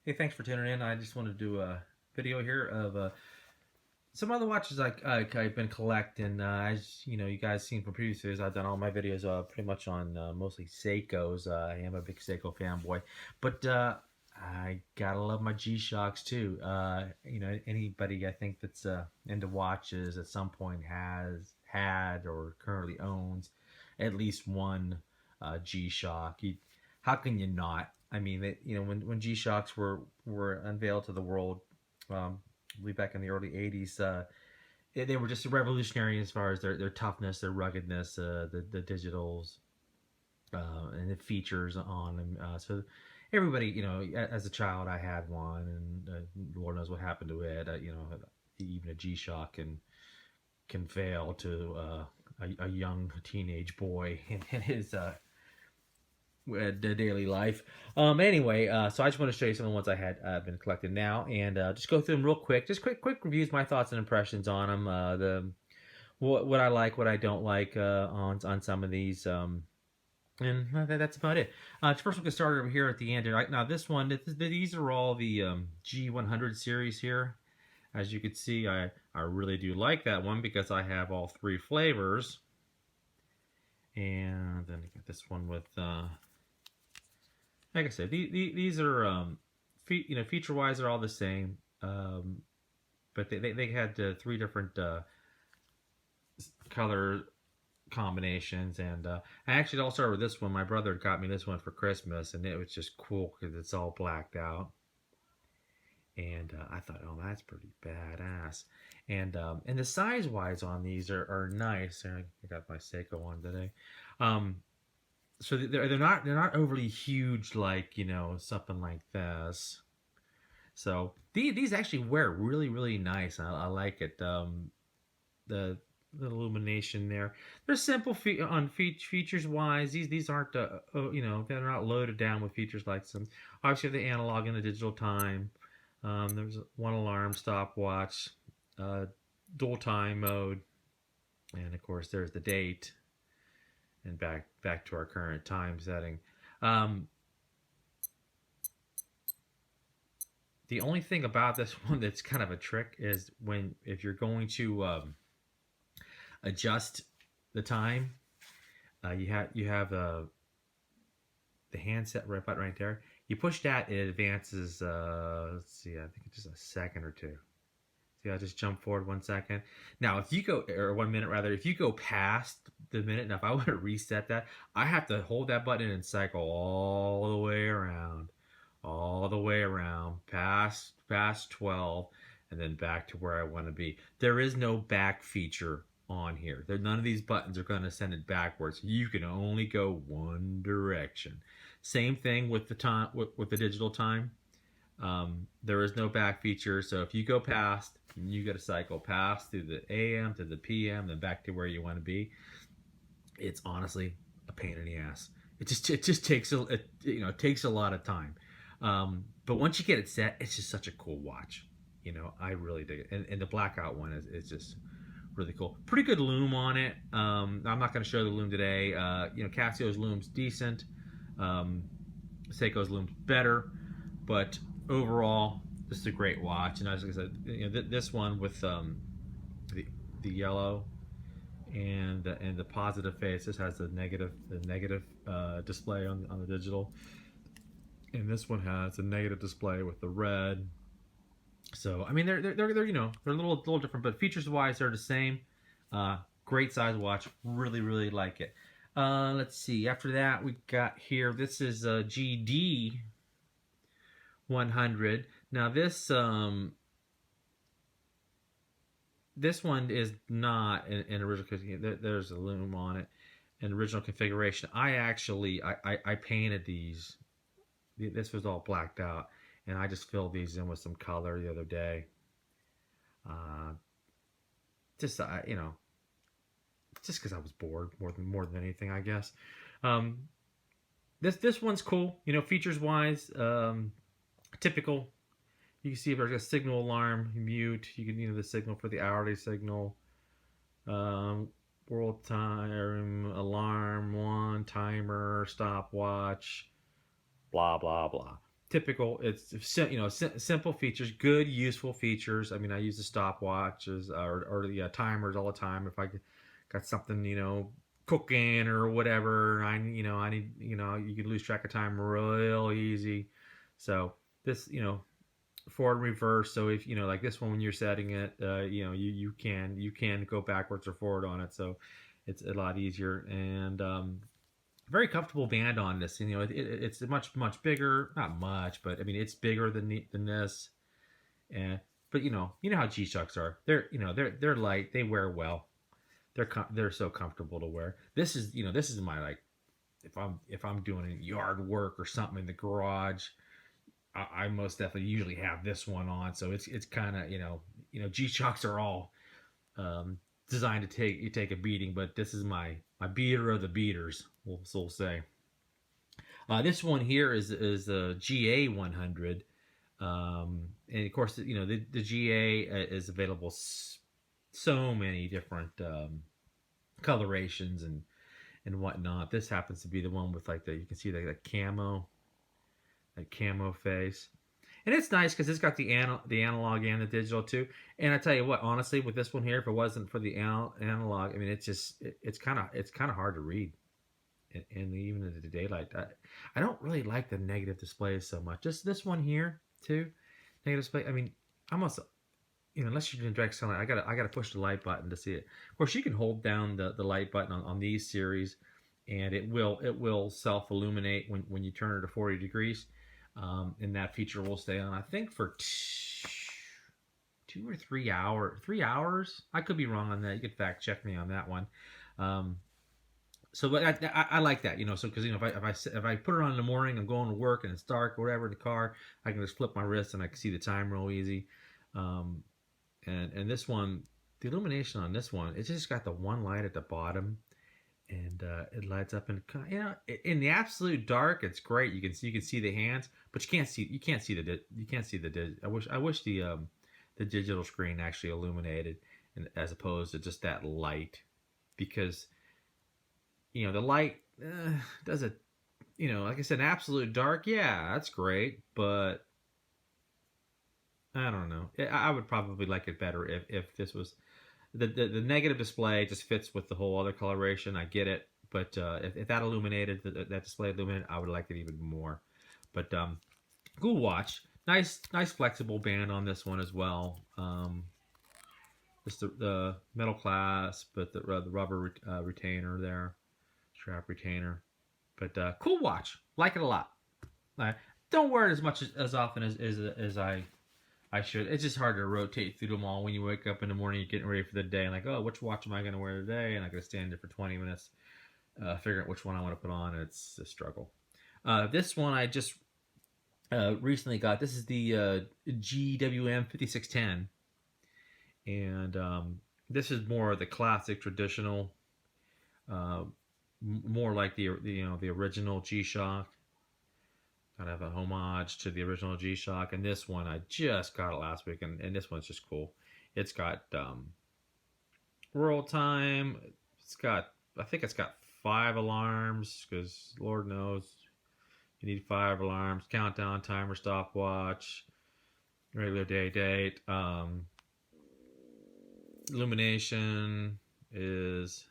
Hey, thanks for tuning in. I just wanted to do a video here of some other watches I've been collecting. As you know, you guys seen from previous videos, I've done all my videos pretty much on mostly Seikos. I am a big Seiko fanboy, but I gotta love my G-Shocks too. Anybody I think that's into watches at some point has had or currently owns at least one G-Shock. How can you not? I mean, when G-Shocks were unveiled to the world, I believe back in the early '80s, they were just revolutionary as far as their toughness, their ruggedness, the digitals, and the features on them. So everybody, as a child, I had one, and Lord knows what happened to it. Even a G-Shock can fail to a young teenage boy in his the daily life. So I just want to show you some of the ones I had been collecting now, and just go through them real quick. Just quick reviews, my thoughts and impressions on them. What I like, what I don't like on some of these. And that's about it. First, we'll get started over here at the end. Right now, these are all the G100 series here. As you can see, I really do like that one because I have all three flavors. And then I got this one with like I said, these are feature wise they're all the same, but they had three different color combinations, and I actually all started with this one. My brother got me this one for Christmas, and it was just cool because it's all blacked out. And I thought, oh, that's pretty badass. And the size wise on these are nice. I got my Seiko one today. So they're not overly huge like something like this. So these actually wear really nice. I like it. The illumination there. They're simple features wise. These aren't they're not loaded down with features like some. Obviously the analog and the digital time. There's one alarm stopwatch, dual time mode, and of course there's the date. And back to our current time setting. The only thing about this one that's kind of a trick is if you're going to adjust the time, you have the handset right button right there. You push that, it advances. Let's see, I think it's just a second or two. See, I just jump forward 1 second. Now, if you go, or 1 minute rather, if you go past the minute, now if I want to reset that, I have to hold that button and cycle all the way around, past 12, and then back to where I want to be. There is no back feature on here. None of these buttons are going to send it backwards. You can only go one direction. Same thing with the time, with the digital time. There is no back feature, so if you go past, you got to cycle past through the AM to the PM, then back to where you want to be. It's honestly a pain in the ass. It just takes takes a lot of time. But once you get it set, it's just such a cool watch. I really dig it, and the blackout one is just really cool. Pretty good lume on it. I'm not going to show the lume today. Casio's lume's decent. Seiko's lume's better, but overall, this is a great watch. And as I said, this one with the yellow and the positive face. This has the negative display on the digital, and this one has a negative display with the red. So I mean, they're a little different, but features wise they're the same. Great size watch. Really like it. Let's see. After that, we got here. This is a GD 100. Now this one is not an original. There's a lume on it, an original configuration. I painted these. This was all blacked out, and I just filled these in with some color the other day. Just just because I was bored more than anything, I guess. This one's cool. Features wise, typical. You can see if there's a signal alarm, mute. You can the signal for the hourly signal. World time, alarm one, timer, stopwatch, blah blah blah. typical. It's simple features, good useful features. I mean, I use the stopwatches or the timers all the time if I got something cooking or whatever. I need you can lose track of time real easy. So this forward and reverse. So if like this one when you're setting it, you can go backwards or forward on it. So it's a lot easier and very comfortable band on this. It's much bigger, not much, but I mean it's bigger than this. And but how G Shocks are. They're light. They wear well. They're so comfortable to wear. This is my like if I'm doing yard work or something in the garage. I most definitely usually have this one on. So it's kind of G Shocks are all designed to take a beating, but this is my beater of the beaters. We'll say. This one here is a GA 100, and of course the GA is available so many different colorations and whatnot. This happens to be the one with like you can see that camo face. And it's nice because it's got the analog and the digital too. And I tell you what, honestly, with this one here, if it wasn't for the analog, I mean, it's kind of hard to read, and even in the daylight. I don't really like the negative displays so much. Just this one here too, negative display. I mean, almost unless you're doing direct sunlight, I gotta push the light button to see it. Of course, you can hold down the light button on these series, and it will self illuminate when you turn it to 40 degrees. And that feature will stay on, I think, for 2 or 3 hours. 3 hours? I could be wrong on that. You could fact check me on that one. But I like that, So because if I put it on in the morning, I'm going to work and it's dark or whatever in the car, I can just flip my wrist and I can see the time real easy. And this one, the illumination on this one, it's just got the one light at the bottom. And it lights up in the absolute dark. It's great. You can see the hands, but you can't see the. I wish the digital screen actually illuminated, as opposed to just that light, because the light does it. Like I said, absolute dark. Yeah, that's great, but I don't know. I would probably like it better if this was. The negative display just fits with the whole other coloration. I get it, but if that illuminated, that display illuminated, I would like it even more. But cool watch, nice flexible band on this one as well. Just the metal clasp, but the rubber retainer there, strap retainer. But cool watch, like it a lot. I don't wear it as much as often as I should. It's just hard to rotate through them all. When you wake up in the morning, you're getting ready for the day, and like, oh, which watch am I going to wear today? And I got to stand there for 20 minutes, figuring out which one I want to put on. And it's a struggle. This one I just recently got. This is the GWM 5610, and this is more of the classic, traditional, more like the original G-Shock. Kind of a homage to the original G-Shock, and this one I just got it last week, and this one's just cool. It's got roll time. I think it's got 5 alarms, because Lord knows you need 5 alarms. Countdown, timer, stopwatch, regular day, date. Illumination is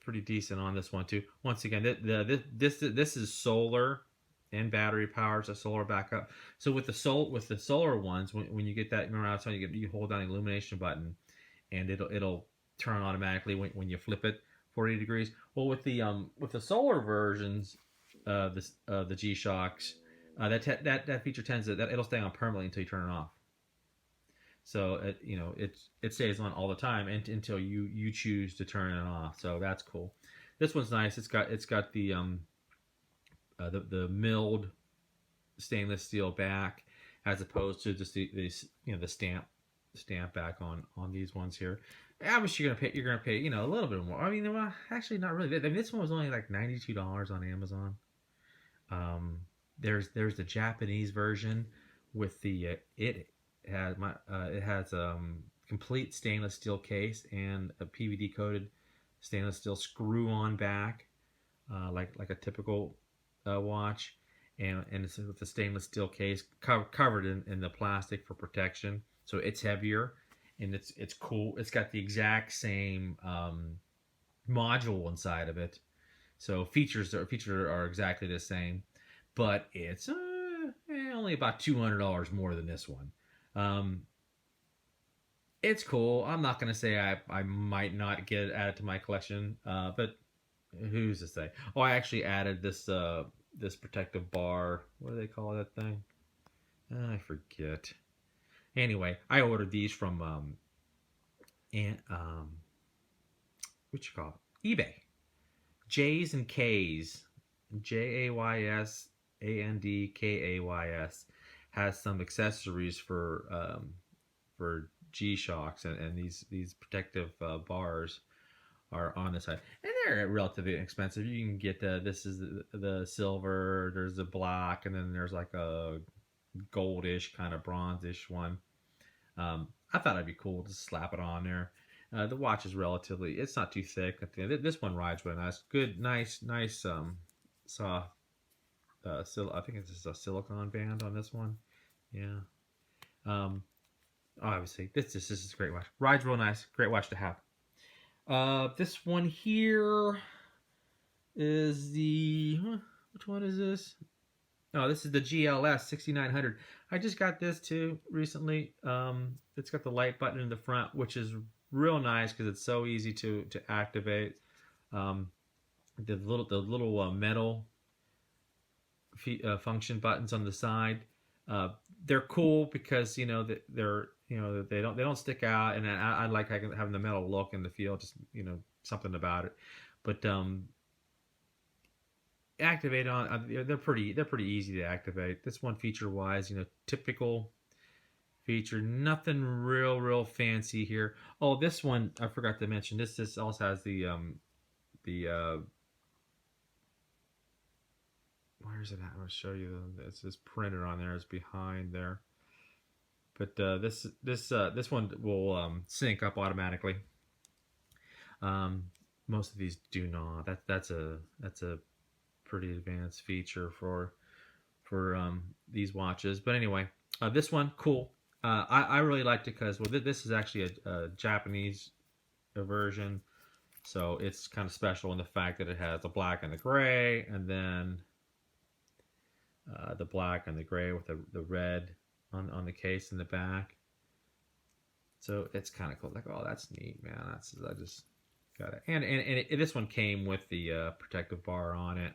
pretty decent on this one too. Once again, this is solar and battery powered, so solar backup. So with the solar ones, when you get that, remember I was telling you hold down the illumination button, and it'll turn automatically when you flip it 40 degrees. Well, with the solar versions, the G-Shocks, that feature tends to it'll stay on permanently until you turn it off. So it stays on all the time until you choose to turn it off. So that's cool. This one's nice. It's got the milled stainless steel back, as opposed to just the stamp back on these ones here. Obviously you're gonna pay a little bit more. I mean, well, actually not really. I mean, this one was only like $92 on Amazon. There's the Japanese version with the it has complete stainless steel case and a PVD coated stainless steel screw on back, like a typical watch. and it's with the stainless steel case covered in the plastic for protection. So it's heavier, and it's cool. It's got the exact same module inside of it. So features are exactly the same, but it's only about $200 more than this one. Um, it's cool. I'm not gonna say I might not get it added to my collection, but who's to say? Oh, I actually added this protective bar. What do they call that thing? I forget. Anyway, I ordered these from and what you call it? eBay. J's and K's. JAYSANDKAYS has some accessories for G Shocks, and these protective bars are on the side, and they're relatively inexpensive. You can get this is the silver, there's the black, and then there's like a goldish kind of bronzish one. I thought it'd be cool to slap it on there. The watch is relatively, it's not too thick. This one rides really nice. Good, nice, soft. I think it's just a silicone band on this one. Yeah. Um, Obviously, this is a great watch. Rides real nice. Great watch to have. This one here is which one is this? Oh, this is the GLS 6900. I just got this too recently. It's got the light button in the front, which is real nice because it's so easy to activate. The little metal function buttons on the side. They're cool because they're they don't stick out, and I like having the metal look and the feel, just something about it. But activate on they're pretty easy to activate. This one feature wise, typical feature, nothing real fancy here. Oh, this one I forgot to mention. This also has the where is it at? I'll show you. It's this printer on there. It's behind there. But this one will sync up automatically. Most of these do not. That's a pretty advanced feature for these watches. But anyway, this one cool. I really liked it because this is actually a Japanese version, so it's kind of special in the fact that it has the black and the gray, and then the black and the gray with the red on the case in the back. So it's kind of cool. Like, oh, that's neat, man. I just got it. And this one came with the protective bar on it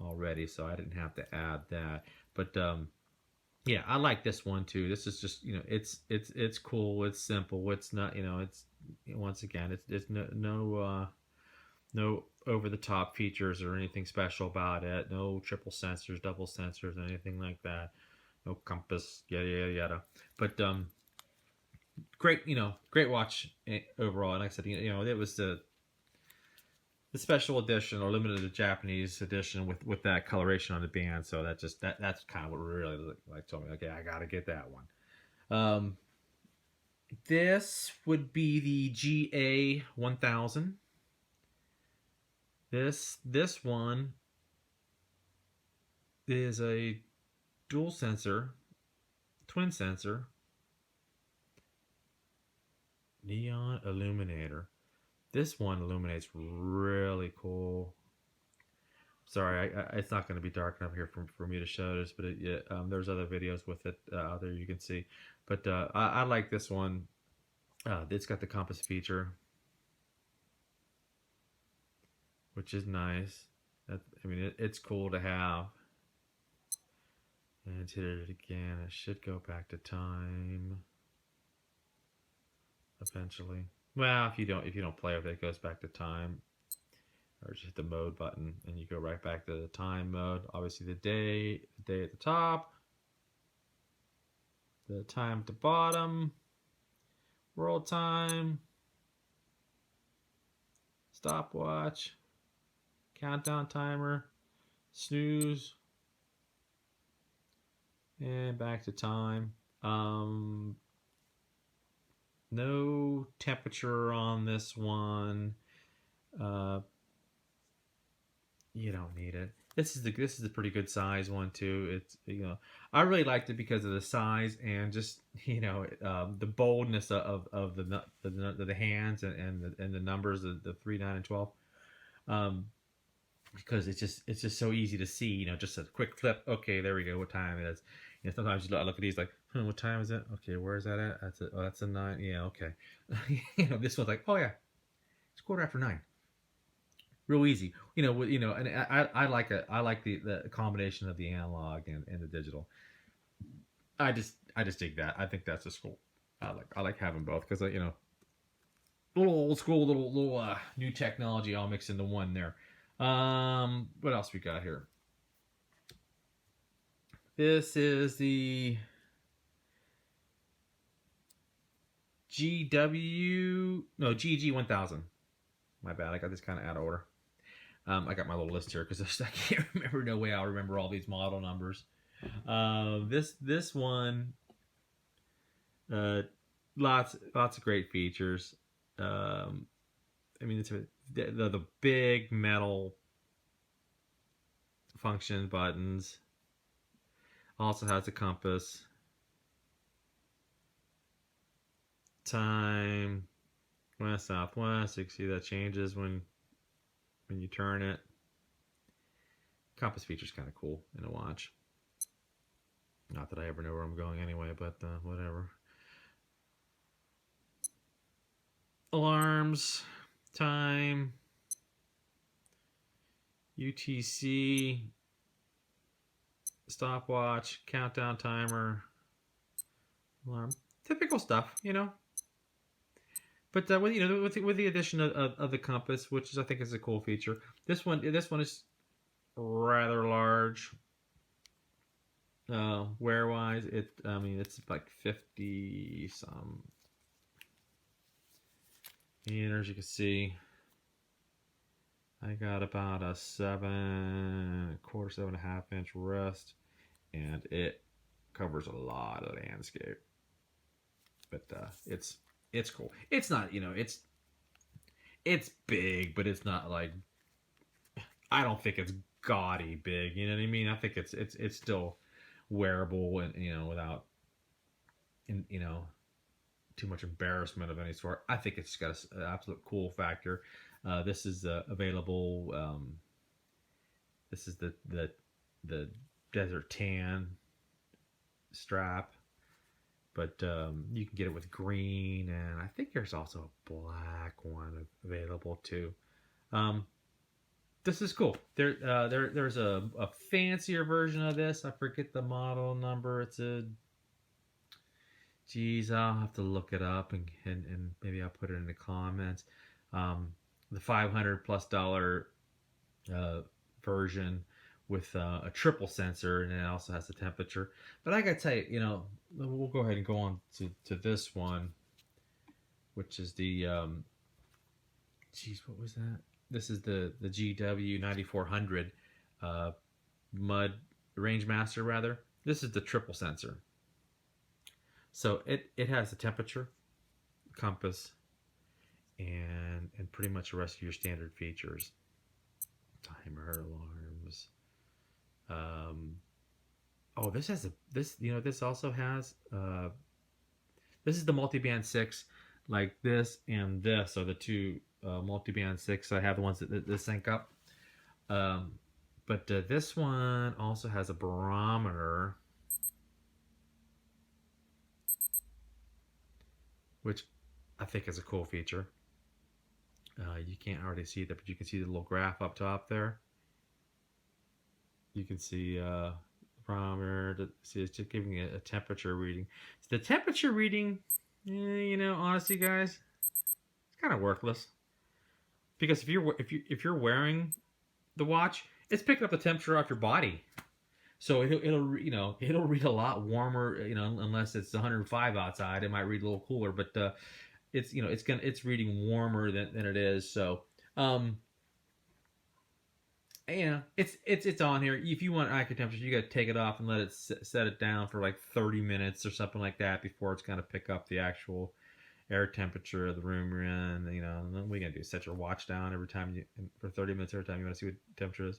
already, so I didn't have to add that. But yeah, I like this one too. This is just it's cool. It's simple. It's not it's once again it's no over the top features or anything special about it. No triple sensors, double sensors, anything like that. No compass, yada yada yada. But great, great watch overall. And like I said, it was the special edition or limited Japanese edition with that coloration on the band. So that's kind of what really told me, okay, I gotta get that one. This would be the GA 1000. This one is a dual sensor, twin sensor, neon illuminator. This one illuminates really cool. Sorry, it's not going to be dark enough here for me to show this, but there's other videos with it out there you can see. But I like this one. It's got the compass feature, which is nice. It's cool to have. And hit it again. It should go back to time eventually. Well, if you don't play with it, it goes back to time. Or just hit the mode button and you go right back to the time mode. Obviously the day at the top, the time at the bottom, world time, stopwatch, countdown timer, snooze, and back to time. No temperature on this one. you don't need it. This is a pretty good size one too. It's I really liked it because of the size and just the boldness of the hands and the numbers, the 3, 9, and 12. Um, because it's just so easy to see. Just a quick flip. Okay, there we go. What time it is? Sometimes I look at these like, what time is it? Okay, where is that at? That's it. Oh, that's a 9. Yeah, okay. This one's like, oh yeah, it's 9:15. Real easy. And I like the combination of the analog and the digital. I just dig that. I think that's just cool. I like having both because little old school, little new technology all mixed into one there. What else we got here? This is the GG1000. My bad, I got this kind of out of order. I got my little list here because I can't remember. No way I'll remember all these model numbers. This one, lots of great features. It's the big metal function buttons. Also has a compass, time, west, southwest. You can see that changes when you turn it. Compass feature's kind of cool in a watch. Not that I ever know where I'm going anyway, but whatever. Alarms, time, UTC, stopwatch, countdown timer, alarm, typical stuff, But with the addition of the compass, which I think is a cool feature, this one is rather large. Wear wise, it's like 50 some. And as you can see, I got about a 7.25, 7.5 inch wrist, and it covers a lot of landscape. But it's cool. It's not, it's big, but it's not like, I don't think it's gaudy big. You know what I mean? I think it's still wearable and without too much embarrassment of any sort. I think it's got an absolute cool factor. This is available. This is the desert tan strap, but you can get it with green, and I think there's also a black one available too. This is cool. There's a fancier version of this. I forget the model number. It's I'll have to look it up and maybe I'll put it in the comments. The $500+ version with a triple sensor, and it also has the temperature. But I gotta tell you, we'll go ahead and go on to this one, which is the what was that? This is the GW 9400 mudmaster rather. This is the triple sensor. So it has the temperature, compass, and pretty much the rest of your standard features. Timer, alarms. This also has this is the multiband 6, like this and this are the two multiband 6. I have the ones that sync up. But this one also has a barometer, which I think is a cool feature. You can't already see that, but you can see the little graph up top there. You can see barometer. See, it's just giving you a temperature reading. So the temperature reading, honestly, guys, it's kind of worthless, because if you're wearing the watch, it's picking up the temperature off your body. So it'll read a lot warmer, unless it's 105 outside. It might read a little cooler, but it's reading warmer than it is. So it's on here. If you want accurate temperature, you got to take it off and let it set it down for like 30 minutes or something like that before it's going to pick up the actual air temperature of the room you're in. You know, and then what are you gonna do? Set your watch down every time you for 30 minutes every time you want to see what temperature is.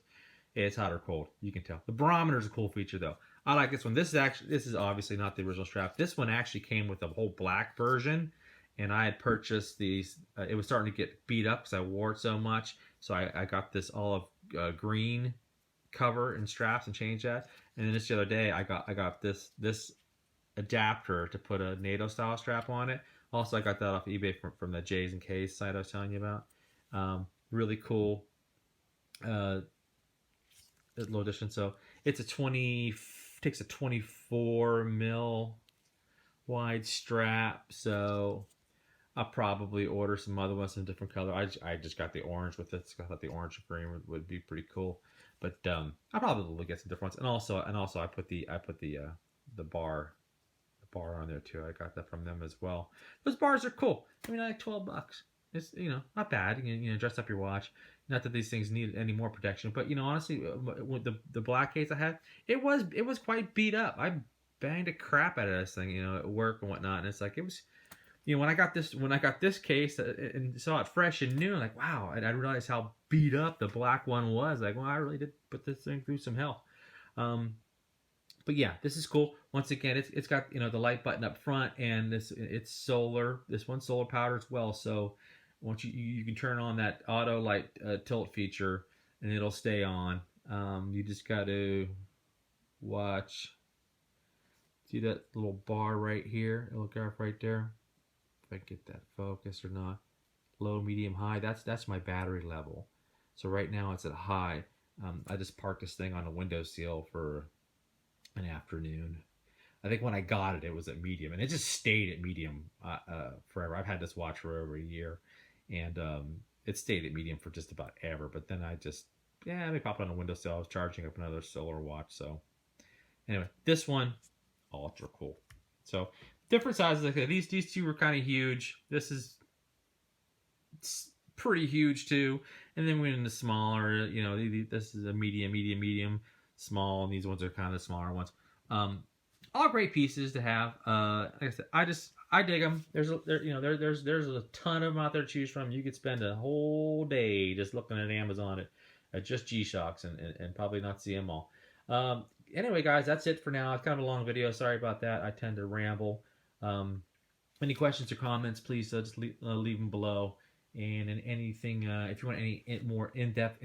It's hot or cold. You can tell. The barometer is a cool feature though. I like this one. This is obviously not the original strap. This one actually came with a whole black version, and I had purchased these. It was starting to get beat up because I wore it so much. So I got this olive green cover and straps and changed that. And then just the other day, I got this adapter to put a NATO style strap on it. Also, I got that off eBay from the J's and K's site I was telling you about. Really cool. Low distance. So it's takes a 24 mil wide strap. So I'll probably order some other ones in different color. I just got the orange with it. I thought the orange and green would be pretty cool. But I'll probably get some different ones. And also I put the bar on there too. I got that from them as well. Those bars are cool. I mean, like $12. It's not bad. Dress up your watch. Not that these things need any more protection, but honestly, with the black case I had, it was quite beat up. I banged a crap out of this thing, at work and whatnot. And it's like it was, when I got this case and saw it fresh and new, I'm like, wow, and I realized how beat up the black one was. Like, well, I really did put this thing through some hell. But yeah, this is cool. Once again, it's got the light button up front, and it's solar. This one's solar powered as well. So once you can turn on that auto light tilt feature, and it'll stay on. You just got to watch. See that little bar right here? Little graph right there. If I get that focus or not. Low, medium, high. That's my battery level. So right now it's at high. I just parked this thing on a windowsill for an afternoon. I think when I got it, it was at medium, and it just stayed at medium forever. I've had this watch for over a year, and it stayed at medium for just about ever. But then I popped on a windowsill. I was charging up another solar watch. So anyway, this one, ultra cool. So different sizes. Like these two were kind of huge. This is pretty huge too. And then we went into smaller. This is a medium, small, and these ones are kind of the smaller ones. All great pieces to have. Like I said, I dig them. There's a ton of them out there to choose from. You could spend a whole day just looking at Amazon at just G-Shocks and probably not see them all. Anyway, guys, that's it for now. It's kind of a long video. Sorry about that. I tend to ramble. Any questions or comments, please just leave them below. And in anything, if you want any more in-depth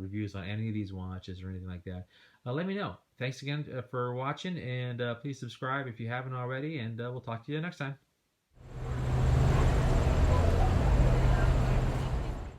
reviews on any of these watches or anything like that, let me know. Thanks again for watching, and please subscribe if you haven't already, and we'll talk to you next time.